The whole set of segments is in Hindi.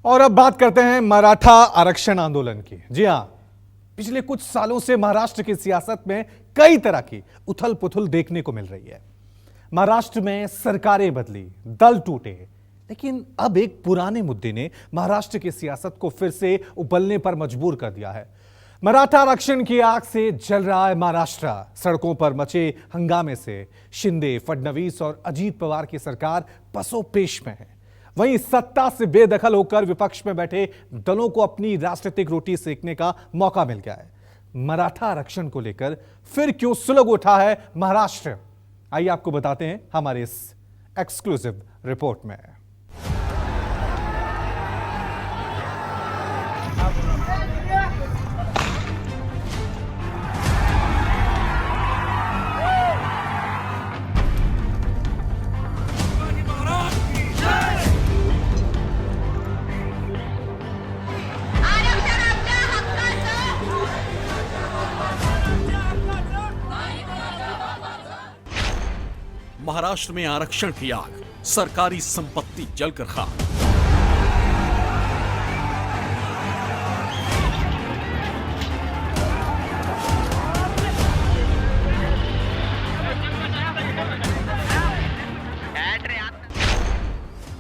और अब बात करते हैं मराठा आरक्षण आंदोलन की। जी हां, पिछले कुछ सालों से महाराष्ट्र की सियासत में कई तरह की उथल पुथल देखने को मिल रही है। महाराष्ट्र में सरकारें बदली, दल टूटे, लेकिन अब एक पुराने मुद्दे ने महाराष्ट्र की सियासत को फिर से उबलने पर मजबूर कर दिया है। मराठा आरक्षण की आग से जल रहा है महाराष्ट्र। सड़कों पर मचे हंगामे से शिंदे, फडणवीस और अजीत पवार की सरकार पसोपेश में है। वहीं सत्ता से बेदखल होकर विपक्ष में बैठे दलों को अपनी राजनीतिक रोटी सेकने का मौका मिल गया है। मराठा आरक्षण को लेकर फिर क्यों सुलग उठा है महाराष्ट्र, आइए आपको बताते हैं हमारे इस एक्सक्लूसिव रिपोर्ट में। महाराष्ट्र में आरक्षण की आग, सरकारी संपत्ति जलकर खाक।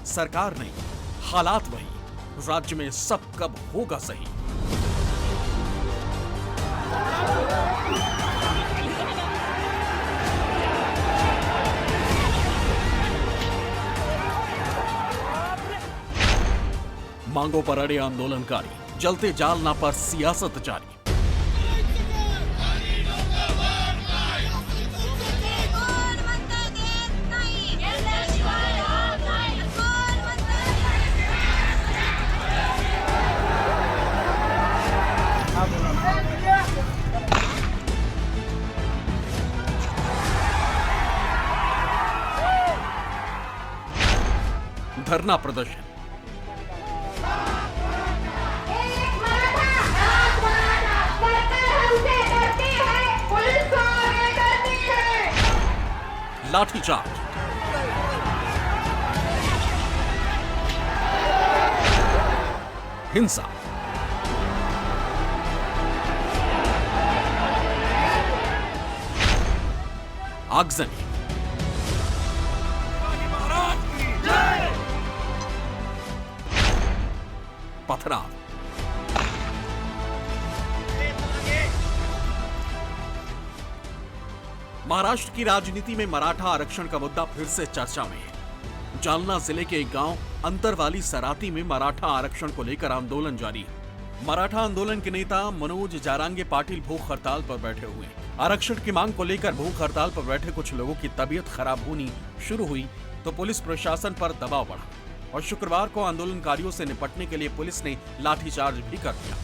सरकार नहीं, हालात वही, राज्य में सब कब होगा सही। मांगों पर अड़े आंदोलनकारी, जलते जालना पर सियासत जारी। धरना प्रदर्शन, लाठीचार्ज, हिंसा, आगजनी, पथराव। महाराष्ट्र की राजनीति में मराठा आरक्षण का मुद्दा फिर से चर्चा में है। जालना जिले के एक गांव अंतरवाली सराती में मराठा आरक्षण को लेकर आंदोलन जारी है। मराठा आंदोलन के नेता मनोज जारांगे पाटिल भूख हड़ताल पर बैठे हुए हैं। आरक्षण की मांग को लेकर भूख हड़ताल पर बैठे कुछ लोगों की तबीयत खराब होनी शुरू हुई तो पुलिस प्रशासन पर दबाव बढ़ा और शुक्रवार को आंदोलनकारियों से निपटने के लिए पुलिस ने लाठीचार्ज भी कर दिया।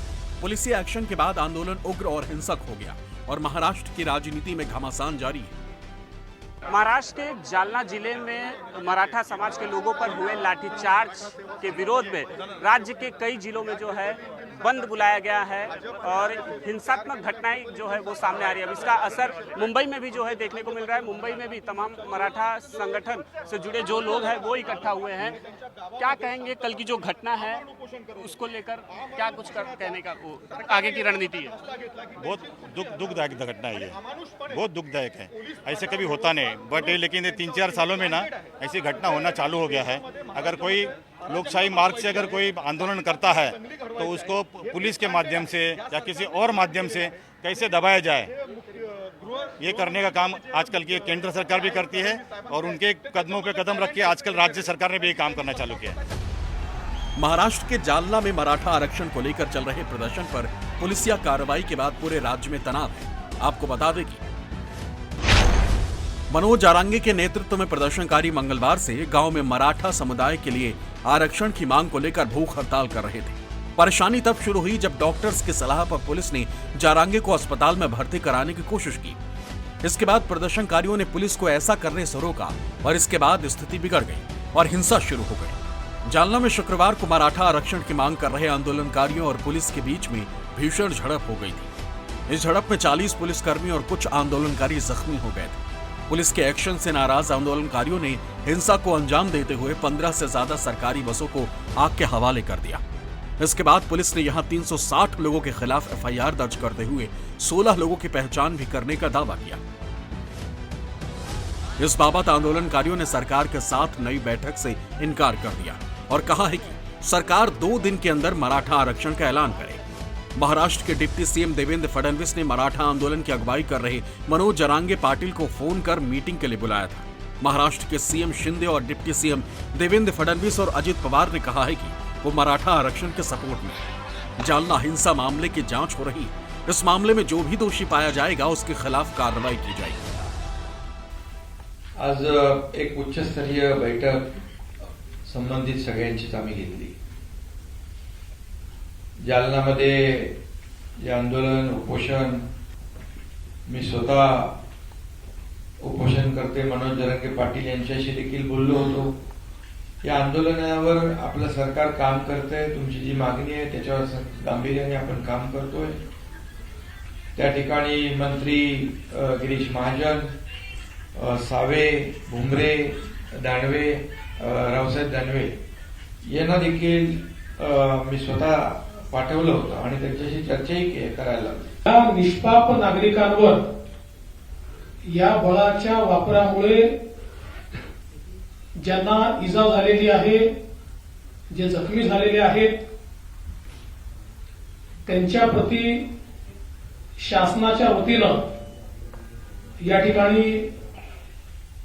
पुलिसी एक्शन के बाद आंदोलन उग्र और हिंसक हो गया और महाराष्ट्र की राजनीति में घमासान जारी है। महाराष्ट्र के जालना जिले में मराठा समाज के लोगों पर हुए लाठीचार्ज के विरोध में राज्य के कई जिलों में जो है बंद बुलाया गया है और हिंसात्मक घटनाएं जो है वो सामने आ रही है। अब इसका असर मुंबई में भी जो है देखने को मिल रहा है। मुंबई में भी तमाम मराठा संगठन से जुड़े जो लोग हैं वो इकट्ठा हुए हैं। क्या कहेंगे कल की जो घटना है उसको लेकर, क्या कुछ कहने का वो आगे की रणनीति है? बहुत दुखदायक घटना है ये, बहुत दुखदायक है। ऐसे कभी होता नहीं, बट लेकिन 3-4 सालों में ना ऐसी घटना होना चालू हो गया है। अगर कोई लोकशाही मार्ग से अगर कोई आंदोलन करता है तो उसको पुलिस के माध्यम से या किसी और माध्यम से कैसे दबाया जाए, ये करने का काम आजकल की केंद्र सरकार भी करती है और उनके कदमों पे कदम रख के आजकल राज्य सरकार ने भी ये काम करना चालू किया है। महाराष्ट्र के जालना में मराठा आरक्षण को लेकर चल रहे प्रदर्शन पर पुलिसिया कार्रवाई के बाद पूरे राज्य में तनाव है। आपको बता दें कि मनोज जारांगे के नेतृत्व में प्रदर्शनकारी मंगलवार से गांव में मराठा समुदाय के लिए आरक्षण की मांग को लेकर भूख हड़ताल कर रहे थे। परेशानी तब शुरू हुई जब डॉक्टर्स की सलाह पर पुलिस ने जारांगे को अस्पताल में भर्ती कराने की कोशिश की। इसके बाद प्रदर्शनकारियों ने पुलिस को ऐसा करने से रोका और इसके बाद स्थिति बिगड़ गई और हिंसा शुरू हो गई। जालना में शुक्रवार को मराठा आरक्षण की मांग कर रहे आंदोलनकारियों और पुलिस के बीच में भीषण झड़प हो गई थी। इस झड़प में 40 पुलिसकर्मी और कुछ आंदोलनकारी जख्मी हो गए थे। पुलिस के एक्शन से नाराज आंदोलनकारियों ने हिंसा को अंजाम देते हुए 15 से ज्यादा सरकारी बसों को आग के हवाले कर दिया। इसके बाद पुलिस ने यहां 360 लोगों के खिलाफ एफआईआर दर्ज करते हुए 16 लोगों की पहचान भी करने का दावा किया। इस बाबत आंदोलनकारियों ने सरकार के साथ नई बैठक से इनकार कर दिया और कहा है कि सरकार 2 दिन के अंदर मराठा आरक्षण का ऐलान करे। महाराष्ट्र के डिप्टी सीएम देवेंद्र फडणवीस ने मराठा आंदोलन की अगुवाई कर रहे मनोज जरांगे पाटिल को फोन कर मीटिंग के लिए बुलाया था। महाराष्ट्र के सीएम शिंदे और डिप्टी सीएम देवेंद्र फडणवीस और अजित पवार ने कहा है कि वो मराठा आरक्षण के सपोर्ट में। जालना हिंसा मामले की जांच हो रही, इस मामले में जो भी दोषी पाया जाएगा उसके खिलाफ कार्रवाई की जाएगी। आज एक उच्चस्तरीय बैठक संबंधित सगळ्यांचीच आम्ही घेतली। जालन्यामध्ये जे आंदोलन उपोषण, मी स्वतः उपोषणकर्ते मनोज जरांगे पाटील यांच्याशी देखील बोललो होतो। या आंदोलनावर आपलं सरकार काम करतंय, तुमची जी मागणी आहे त्याच्यावर गांभीर्याने आपण काम करतोय। त्या ठिकाणी मंत्री गिरीश महाजन, सावे, भुमरे, दानवे, रावसाहेब दानवे यांना देखील मी स्वतः पाठवलं होतं आणि त्यांच्याशी चर्चाही करायला लागली। या निष्पाप नागरिकांवर या बळाच्या वापरामुळे ज्यांना इजा झालेली आहे, जे जखमी झालेले आहेत, त्यांच्या प्रती शासनाच्या वतीनं या ठिकाणी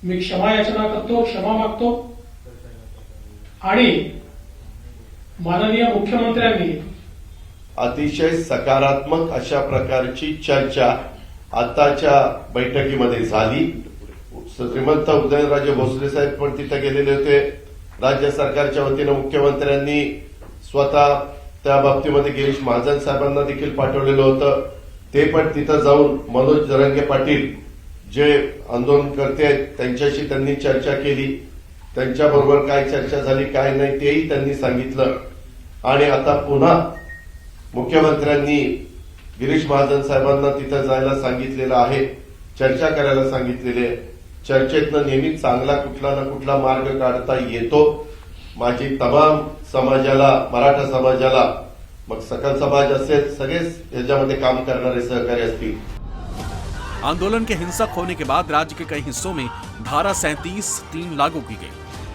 मी क्षमा याचना करतो, क्षमा मागतो आणि माननीय मुख्यमंत्र्यांनी अतिशय सकारात्मक अशा प्रकारची चर्चा आताच्या बैठकीमध्ये झाली। श्रीमंत उदयनराजे भोसले साहेब पण तिथे गेलेले होते। राज्य सरकारच्या वतीनं मुख्यमंत्र्यांनी स्वतः त्या बाबतीमध्ये गिरीश महाजन साहेबांना देखील पाठवलेलं होतं। ते पण तिथं जाऊन मनोज जरांगे पाटील जे आंदोलन करते आहेत त्यांच्याशी त्यांनी चर्चा केली। त्यांच्याबरोबर काय चर्चा झाली काय नाही तेही त्यांनी सांगितलं आणि आता पुन्हा मुख्यमंत्र्यांनी गिरीश महाजन साहेबांना तिथं जायला सांगितलेलं आहे, चर्चा करायला सांगितलेली आहे। चर्चेतनं नेहमी चांगला कुठला ना कुठला मार्ग काढता येतो। माझी तमाम समाजाला, मराठा समाजाला, मग सकल समाज असेल, सगळेच याच्यामध्ये काम करणारे सहकारी असतील। आंदोलन के हिंसक होने के बाद राज्य के कई हिस्सों में धारा 37(3) लागू की गई।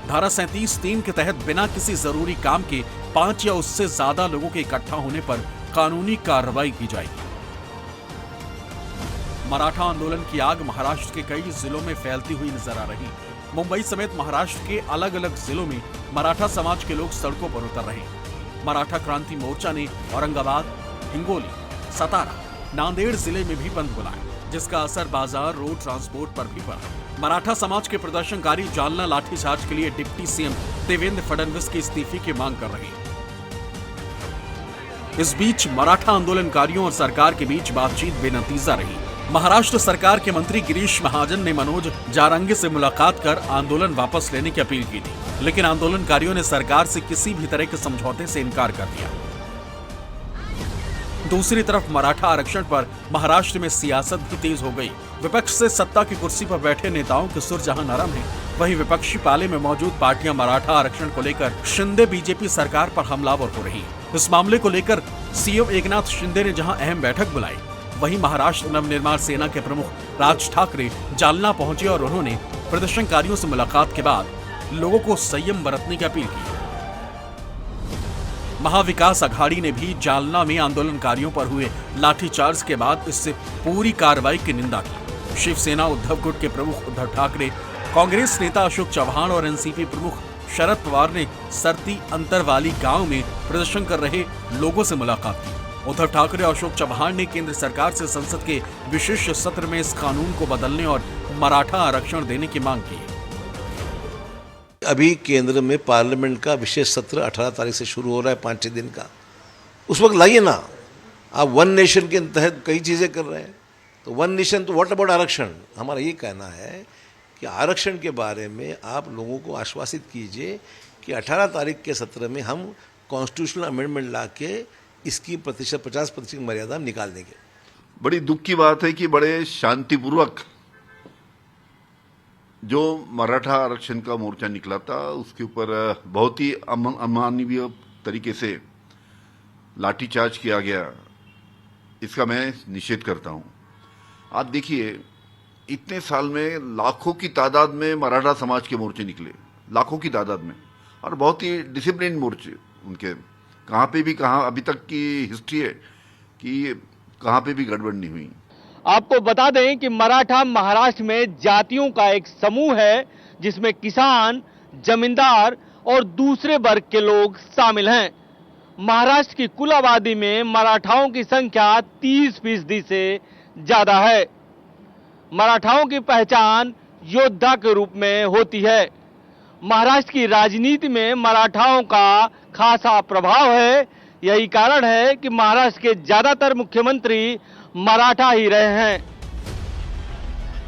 धारा 37(3) के तहत बिना किसी जरूरी काम के 5 या उससे ज्यादा लोगों के इकट्ठा होने पर कानूनी कार्रवाई की जाएगी। मराठा आंदोलन की आग महाराष्ट्र के कई जिलों में फैलती हुई नजर आ रही। मुंबई समेत महाराष्ट्र के अलग अलग जिलों में मराठा समाज के लोग सड़कों पर उतर रहे। मराठा क्रांति मोर्चा ने औरंगाबाद, हिंगोली, सतारा, नांदेड़ जिले में भी बंद बुलाया, जिसका असर बाजार, रोड ट्रांसपोर्ट पर भी पड़ा। मराठा समाज के प्रदर्शनकारी जालना लाठीचार्ज के लिए डिप्टी सीएम देवेंद्र फडणवीस के इस्तीफे की मांग कर रहे हैं। इस बीच मराठा आंदोलनकारियों और सरकार के बीच बातचीत बेनतीजा रही। महाराष्ट्र सरकार के मंत्री गिरीश महाजन ने मनोज जारंगे से मुलाकात कर आंदोलन वापस लेने की अपील की थी, लेकिन आंदोलनकारियों ने सरकार से किसी भी तरह के समझौते से इनकार कर दिया। दूसरी तरफ मराठा आरक्षण पर महाराष्ट्र में सियासत भी तेज हो गई। विपक्ष से सत्ता की कुर्सी पर बैठे नेताओं के सुर जहां नरम है, वहीं विपक्षी पाले में मौजूद पार्टियां मराठा आरक्षण को लेकर शिंदे बीजेपी सरकार पर हमलावर हो रही। इस मामले को लेकर सीएम एकनाथ शिंदे ने जहां अहम बैठक बुलाई, वहीं महाराष्ट्र नवनिर्माण सेना के प्रमुख राज ठाकरे जालना पहुंचे और उन्होंने प्रदर्शनकारियों से मुलाकात के बाद लोगों को संयम बरतने की अपील की। महाविकास अघाड़ी ने भी जालना में आंदोलनकारियों पर हुए लाठीचार्ज के बाद इससे पूरी कार्रवाई की निंदा की। शिवसेना उद्धव गुट के प्रमुख उद्धव ठाकरे, कांग्रेस नेता अशोक चव्हाण और एनसीपी प्रमुख शरद पवार ने सरती अंतरवाली गांव में प्रदर्शन कर रहे लोगों से मुलाकात की। उद्धव ठाकरे और अशोक चव्हाण ने केंद्र सरकार से संसद के विशेष सत्र में इस कानून को बदलने और मराठा आरक्षण देने की मांग की। अभी केंद्र में पार्लियामेंट का विशेष सत्र 18 तारीख से शुरू हो रहा है, 5-6 दिन का। उस वक्त लाइए ना, आप वन नेशन के तहत कई चीज़ें कर रहे हैं, तो वन नेशन तो व्हाट अबाउट आरक्षण। हमारा ये कहना है कि आरक्षण के बारे में आप लोगों को आश्वासित कीजिए कि 18 तारीख के सत्र में हम कॉन्स्टिट्यूशनल अमेंडमेंट ला के इसकी 50% मर्यादा निकाल देंगे। बड़ी दुख की बात है कि बड़े शांतिपूर्वक जो मराठा आरक्षण का मोर्चा निकला था उसके ऊपर बहुत ही अमानवीय तरीके से लाठीचार्ज किया गया, इसका मैं निषेध करता हूं। आप देखिए, इतने साल में लाखों की तादाद में मराठा समाज के मोर्चे निकले, लाखों की तादाद में, और बहुत ही डिसिप्लिन मोर्चे उनके। कहाँ पे भी, कहाँ अभी तक की हिस्ट्री है कि कहाँ पे भी गड़बड़ नहीं हुई। आपको बता दें कि मराठा महाराष्ट्र में जातियों का एक समूह है जिसमें किसान, जमींदार और दूसरे वर्ग के लोग शामिल हैं। महाराष्ट्र की कुल आबादी में मराठाओं की संख्या 30% से ज्यादा है। मराठाओं की पहचान योद्धा के रूप में होती है। महाराष्ट्र की राजनीति में मराठाओं का खासा प्रभाव है। यही कारण है कि महाराष्ट्र के ज्यादातर मुख्यमंत्री मराठा ही रहे हैं।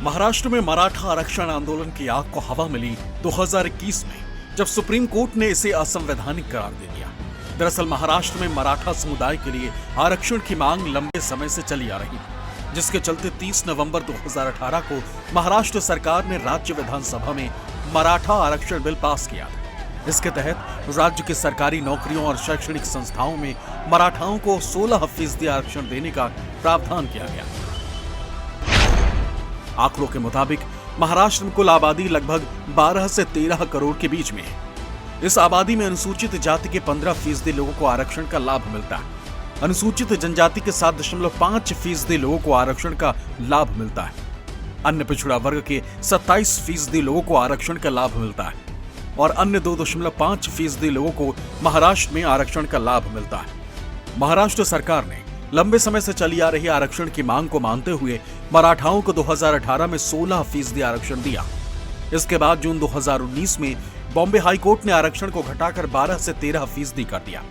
महाराष्ट्र में मराठा आरक्षण आंदोलन की आग को हवा मिली 2021 में, जब सुप्रीम कोर्ट ने इसे असंवैधानिक करार दे दिया। दरअसल महाराष्ट्र में मराठा समुदाय के लिए आरक्षण की मांग लंबे समय से चली आ रही, जिसके चलते 30 नवंबर 2018 को महाराष्ट्र सरकार ने राज्य विधानसभा में मराठा आरक्षण बिल पास किया। इसके तहत राज्य की सरकारी नौकरियों और शैक्षणिक संस्थाओं में मराठाओं को 16% आरक्षण देने का प्रावधान किया गया। आंकड़ों के मुताबिक महाराष्ट्र में कुल आबादी लगभग 12 से 13 करोड़ के बीच में है। इस आबादी में अनुसूचित जाति के 15% लोगों को आरक्षण का लाभ मिलता है। अनुसूचित जनजाति के 7.5% लोगों को आरक्षण का लाभ मिलता है। अन्य पिछड़ा वर्ग के 27% लोगों को आरक्षण का लाभ मिलता है और अन्य 2.5% लोगों को महाराष्ट्र में आरक्षण का लाभ मिलता है। महाराष्ट्र सरकार ने लंबे समय से चली आ रही आरक्षण की मांग को मानते हुए मराठाओं को 2018 में 16% आरक्षण दिया। इसके बाद जून 2019 में बॉम्बे हाईकोर्ट ने आरक्षण को घटाकर 12 से 13% कर दिया।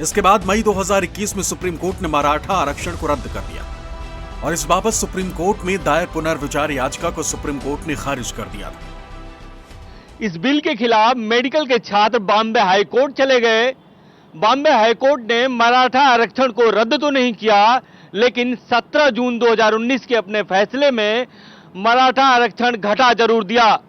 इसके बाद मई 2021 में सुप्रीम कोर्ट ने मराठा आरक्षण को रद्द कर दिया और इस बाबत सुप्रीम कोर्ट में दायर पुनर्विचार याचिका को सुप्रीम कोर्ट ने खारिज कर दिया था। इस बिल के खिलाफ मेडिकल के छात्र बॉम्बे हाईकोर्ट चले गए। बॉम्बे हाईकोर्ट ने मराठा आरक्षण को रद्द तो नहीं किया, लेकिन 17 जून 2019 के अपने फैसले में मराठा आरक्षण घटा जरूर दिया।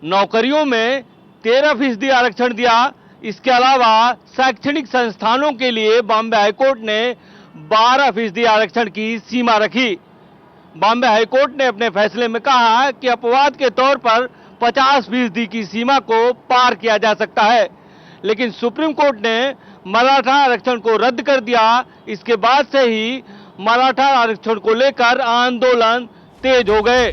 नौकरियों में 13% आरक्षण दिया। इसके अलावा शैक्षणिक संस्थानों के लिए बॉम्बे हाईकोर्ट ने 12% आरक्षण की सीमा रखी। बॉम्बे हाईकोर्ट ने अपने फैसले में कहा कि अपवाद के तौर पर 50% की सीमा को पार किया जा सकता है, लेकिन सुप्रीम कोर्ट ने मराठा आरक्षण को रद्द कर दिया। इसके बाद से ही मराठा आरक्षण को लेकर आंदोलन तेज हो गए।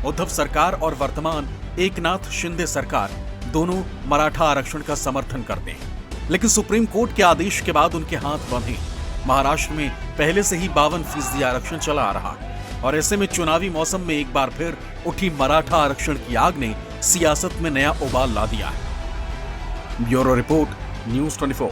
उद्धव सरकार और वर्तमान एकनाथ शिंदे सरकार दोनों मराठा आरक्षण का समर्थन करते हैं, लेकिन सुप्रीम कोर्ट के आदेश के बाद उनके हाथ बंधे। महाराष्ट्र में पहले से ही 52% आरक्षण चला आ रहा और ऐसे में चुनावी मौसम में एक बार फिर उठी मराठा आरक्षण की आग ने सियासत में नया उबाल ला दिया है। Bureau report, news 24।